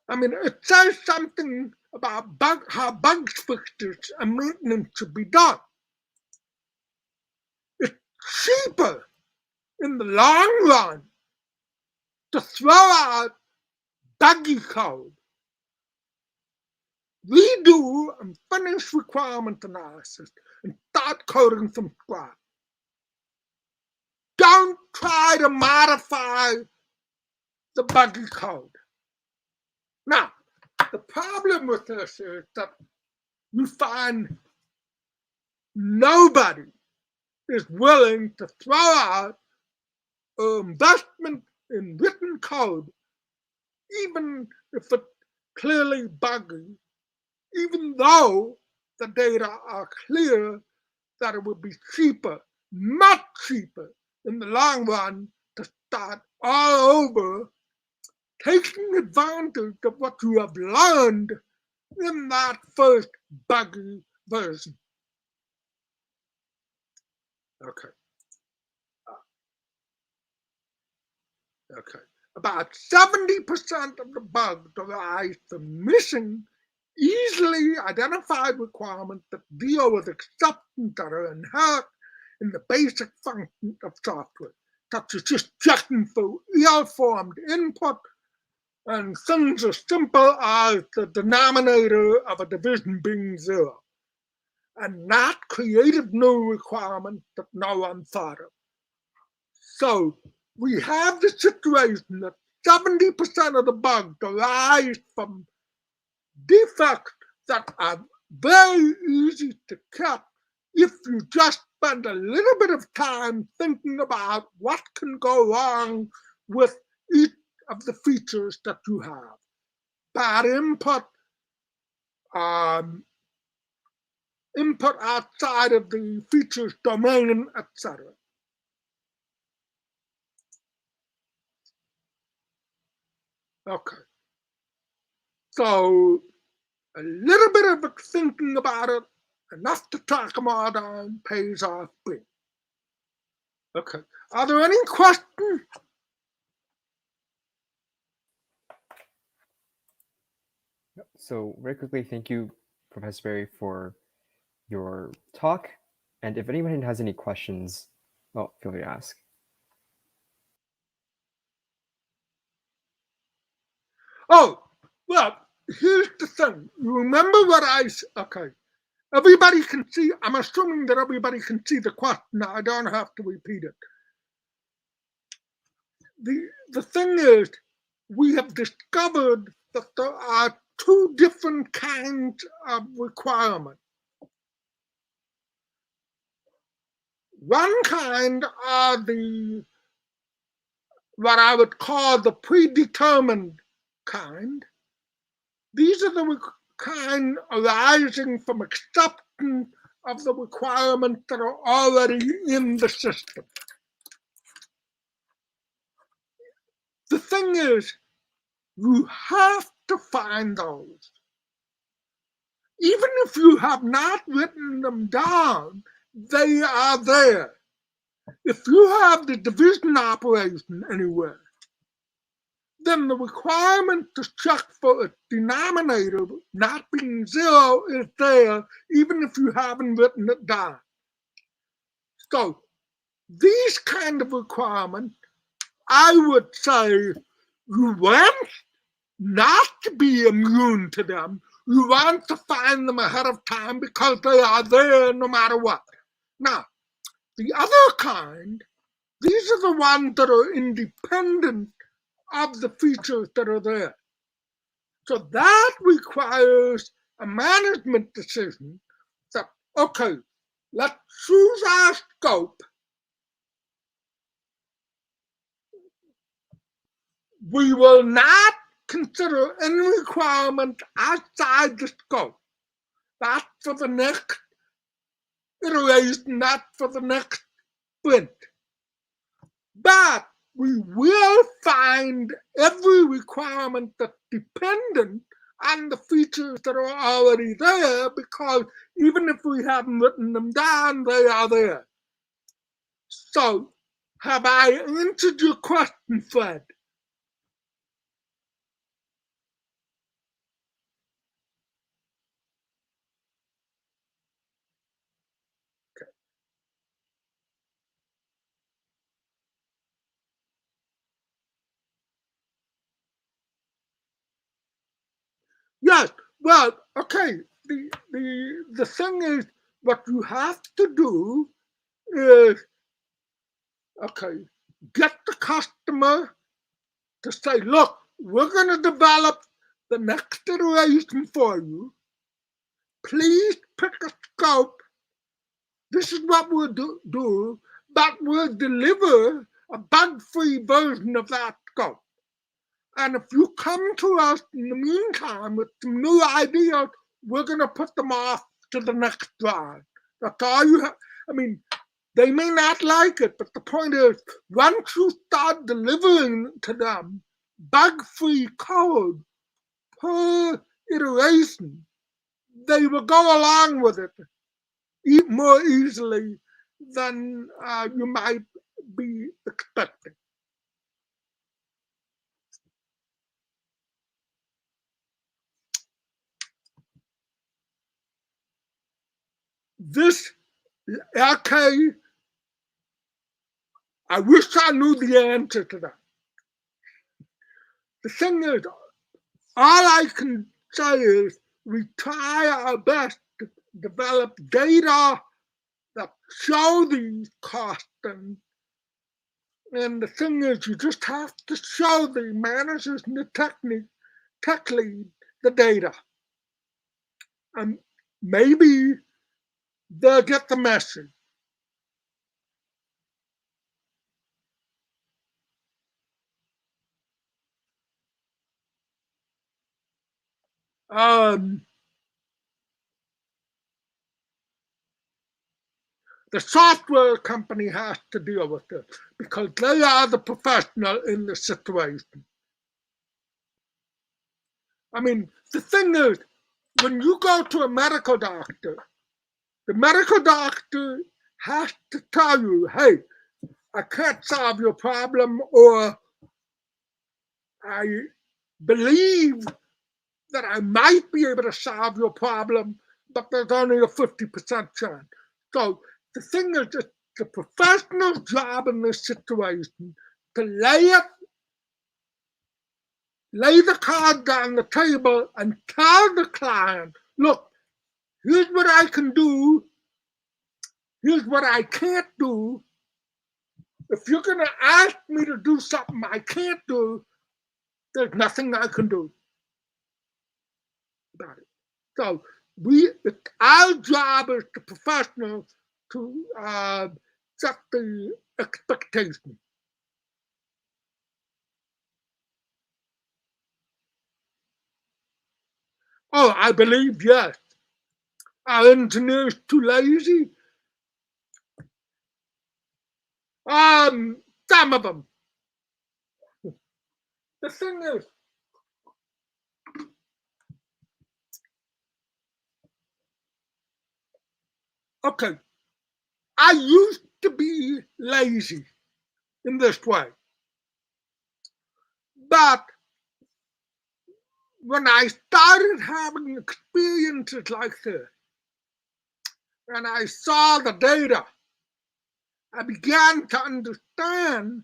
it says something about how bug fixes and maintenance should be done. It's cheaper in the long run to throw out buggy code, redo and finish requirement analysis, and start coding from scratch. Don't try to modify the buggy code. Now, the problem with this is that you find nobody is willing to throw out investment in written code, even if it's clearly buggy, even though the data are clear that it would be cheaper, much cheaper in the long run to start all over, taking advantage of what you have learned in that first buggy version. Okay. Okay. About 70% of the bugs arise from missing easily identified requirements that deal with exceptions that are inherent in the basic function of software, such as just checking for ill-formed input and things as simple as the denominator of a division being 0, and not creative new requirements that no one thought of. So we have the situation that 70% of the bugs arise from defects that are very easy to catch if you just spend a little bit of time thinking about what can go wrong with each of the features that you have. Bad input, input outside of the features domain, etc. Okay. So a little bit of thinking about it, enough to talk about on, pays off big. Okay. Are there any questions? So very quickly, thank you, Professor Berry, for your talk. And if anyone has any questions, well, feel free to ask. Oh, well, here's the thing. Remember what okay. Everybody can see, I'm assuming that everybody can see the question. I don't have to repeat it. The thing is, we have discovered that there are two different kinds of requirements. One kind are what I would call the predetermined kind. These are the kind arising from acceptance of the requirements that are already in the system. The thing is, you have to find those. Even if you have not written them down, they are there. If you have the division operation anywhere, then the requirement to check for a denominator not being 0 is there, even if you haven't written it down. So these kind of requirements, I would say you want not to be immune to them. You want to find them ahead of time because they are there no matter what. Now, the other kind, these are the ones that are independent of the features that are there. So that requires a management decision that, okay, let's choose our scope. We will not consider any requirement outside the scope. That's for the next iteration, not for the next sprint. But we will find every requirement that's dependent on the features that are already there, because even if we haven't written them down, they are there. So, have I answered your question, Fred? Yes, well, okay. The thing is, what you have to do is, okay, get the customer to say, look, we're going to develop the next iteration for you. Please pick a scope. This is what we'll do, but we'll deliver a bug-free version of that scope. And if you come to us in the meantime with some new ideas, we're going to put them off to the next round. That's all you have. I mean, they may not like it, but the point is, once you start delivering to them bug-free code per iteration, they will go along with it more easily than you might be expecting. This, okay, I wish I knew the answer to that. The thing is, all I can say is we try our best to develop data that show these costs, and the thing is, you just have to show the managers and the tech lead the data, and maybe they'll get the message. The software company has to deal with this because they are the professional in the situation. I mean, the thing is, when you go to a medical doctor, the medical doctor has to tell you, hey, I can't solve your problem, or I believe that I might be able to solve your problem, but there's only a 50% chance. So the thing is, it's the professional's job in this situation to lay the cards on the table and tell the client, look, here's what I can do, here's what I can't do. If you're going to ask me to do something I can't do, there's nothing I can do about it. So our job as the professionals to set the expectation. Oh, I believe, yes. Are engineers too lazy? Some of them. The thing is, okay, I used to be lazy in this way. But when I started having experiences like this, and I saw the data, I began to understand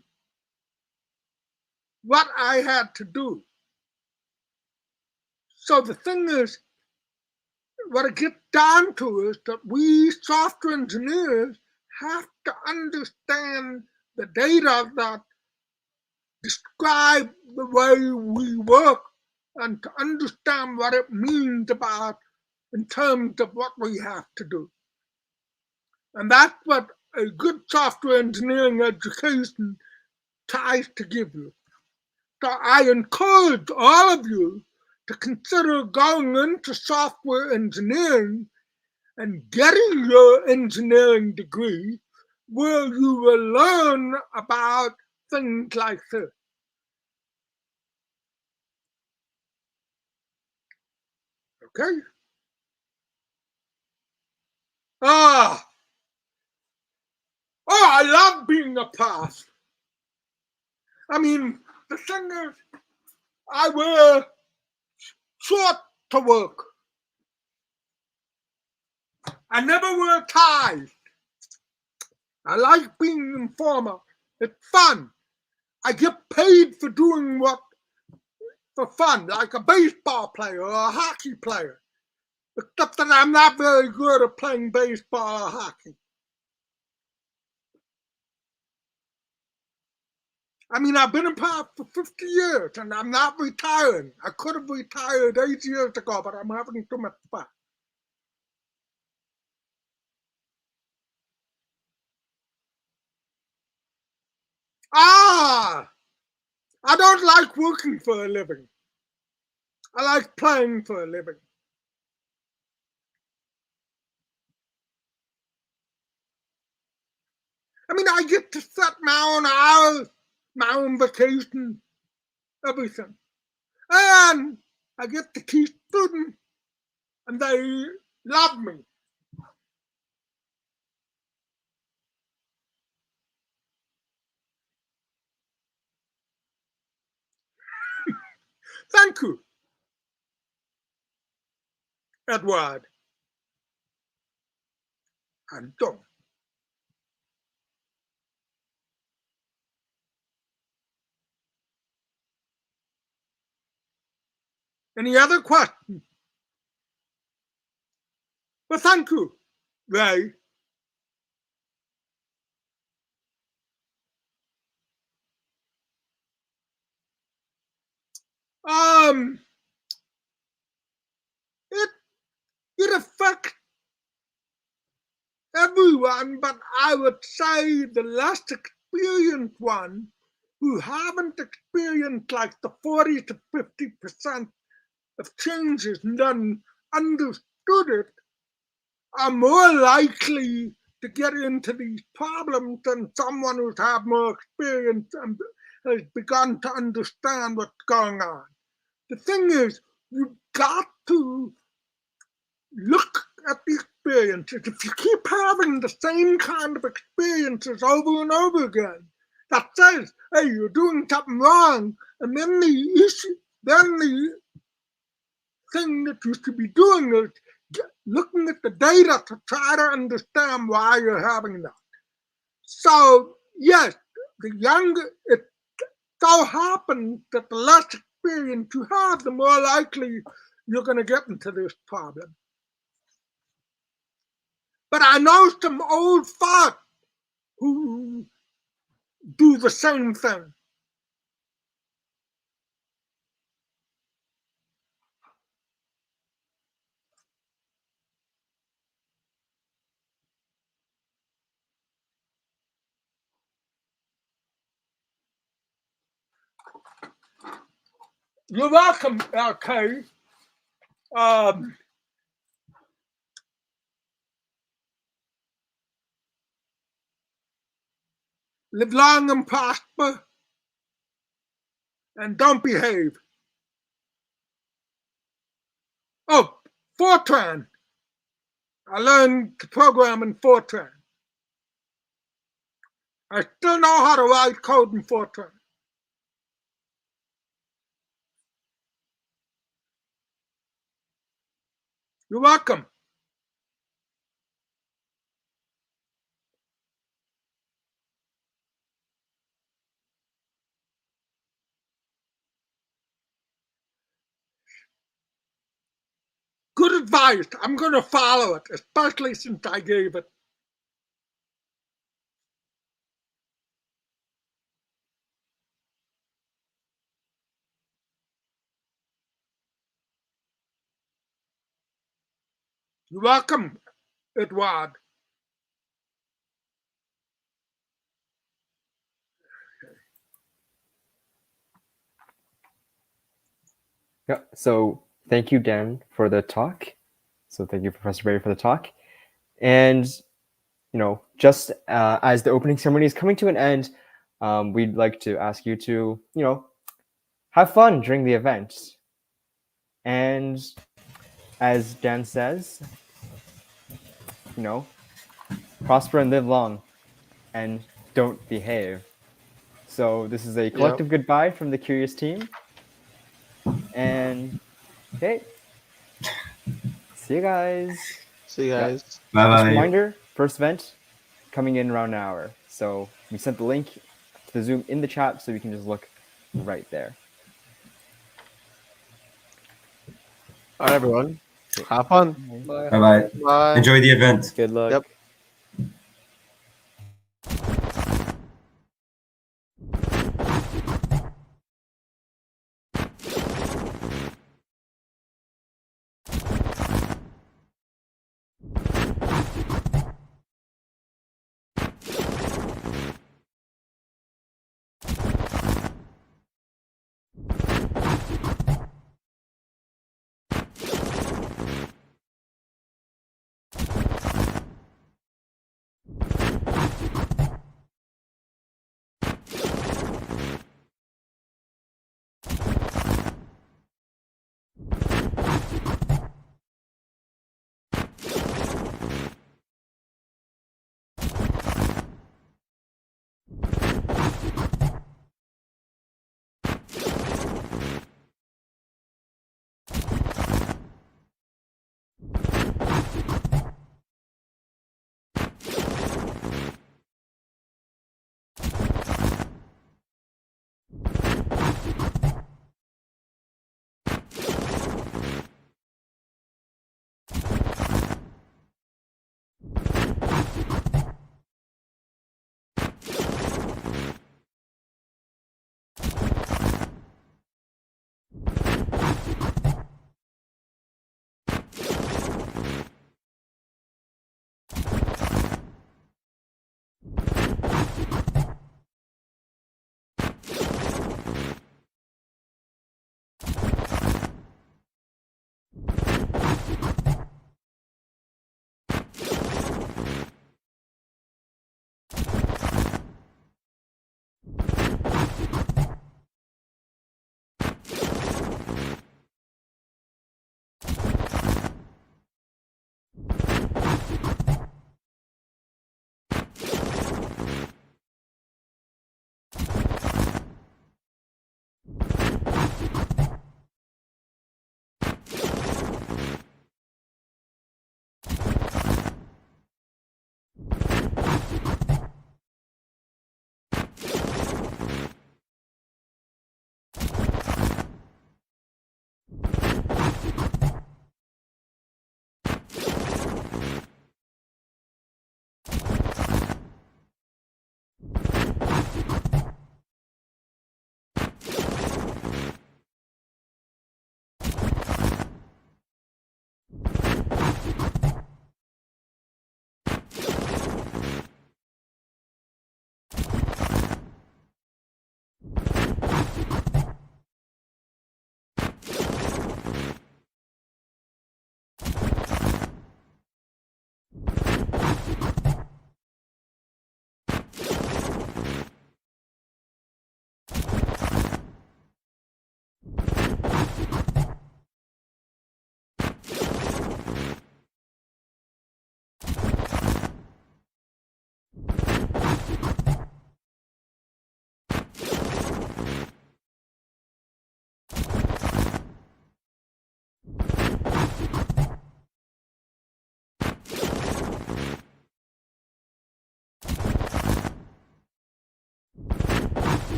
what I had to do. So the thing is, what it gets down to is that we software engineers have to understand the data that describe the way we work and to understand what it means about in terms of what we have to do. And that's what a good software engineering education tries to give you. So I encourage all of you to consider going into software engineering and getting your engineering degree, where you will learn about things like this. Okay? Oh, I love being a pass. I mean, the thing is, I wear short to work. I never wear ties. I like being informal. It's fun. I get paid for doing for fun, like a baseball player or a hockey player. Except that I'm not very good at playing baseball or hockey. I mean, I've been a pop for 50 years and I'm not retiring. I could have retired 8 years ago, but I'm having too much fun. I don't like working for a living. I like playing for a living. I mean, I get to set my own hours, my own vacation, everything. And I get to teach students, and they love me. Thank you, Edward. I'm done. Any other questions? Well, thank you, Ray. It affects everyone, but I would say the less experienced one who haven't experienced like the 40 to 50% of changes and then understood it are more likely to get into these problems than someone who's had more experience and has begun to understand what's going on. The thing is, you've got to look at the experiences. If you keep having the same kind of experiences over and over again, that says, hey, you're doing something wrong, and then the thing that you should be doing is looking at the data to try to understand why you're having that. So, yes, it so happens that the less experience you have, the more likely you're going to get into this problem. But I know some old folks who do the same thing. You're welcome, LK. Live long and prosper, and don't behave. Oh, Fortran. I learned to program in Fortran. I still know how to write code in Fortran. You're welcome. Good advice. I'm going to follow it, especially since I gave it. You're welcome, Edward. Yeah, so thank you, Dan, for the talk. So thank you, Professor Berry, for the talk. And, just as the opening ceremony is coming to an end, we'd like to ask you to, have fun during the event. And as Dan says, prosper and live long and don't behave. So this is a collective goodbye from the Curious team. And okay, see you guys. See you guys. Just a Bye-bye. reminder, first event coming in around an hour. So we sent the link to the Zoom in the chat, so you can just look right there. All right, everyone. Have fun. Bye. Bye-bye. Bye. Enjoy the event. Good luck. Yep.